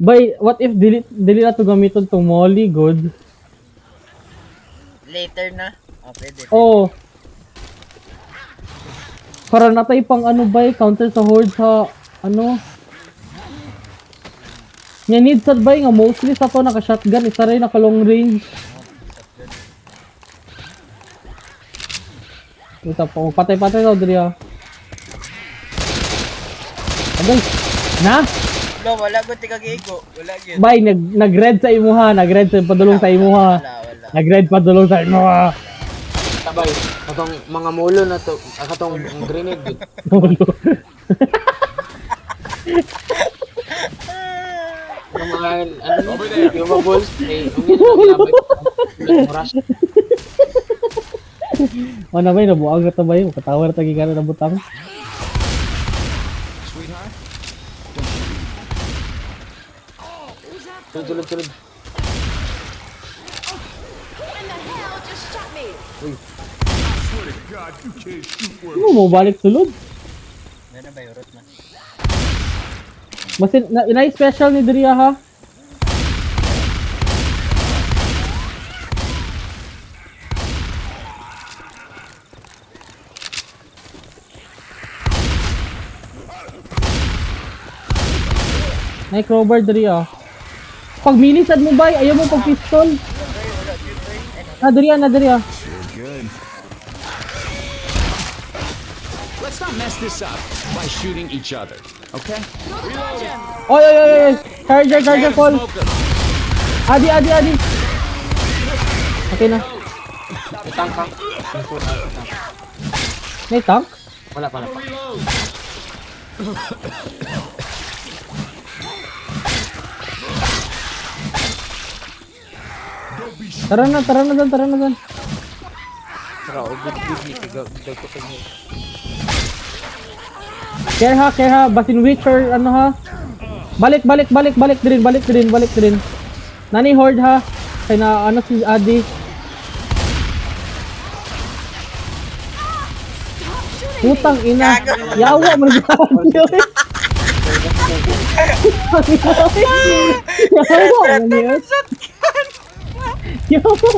Bay, what if dili na to gamiton tong molly good? Later na. Oh, pwede. Oh. Para natay pang ano bay, counter sa horde sa ano. Nya need sad bay nga mostly sa to naka shotgun, isa rin naka long range. Ito po, patay-patay daw diri ah. Agay. Na? No, wala ko tigag-ego. Wala gyud. Bay, nag-red sa imuha, nag-red sa padulong sa imuha. Wala. Nag-red padulong sa imuha. Sabay, katong mga mulo na to, katong grenade gud. Yung mga ano, yung mga balls, eh, ang yun lang labay. Rush. Ano bay, nabuang na bay, katawar ta gigana na butang. Tulad. Ano mo balik sulod? Meron ba yung root na? Masin na special ni Dria ha. Nay crowbar Dria. Pag minisad mo bay, ayaw mo pag pistol. Na Dria. Let's not mess this up by shooting each other, okay? Oy. Charger call. Adi. Okay na. Itang ka. May tank? Wala pa. Tara na dyan. Tara, ubod ni kagaw ko tayo. Care ha, basin witcher ano ha. Balik din. Nani horde ha. Kaya na ano si Adi. Putang ina. Yawa mo na Yawa mo na Yawa.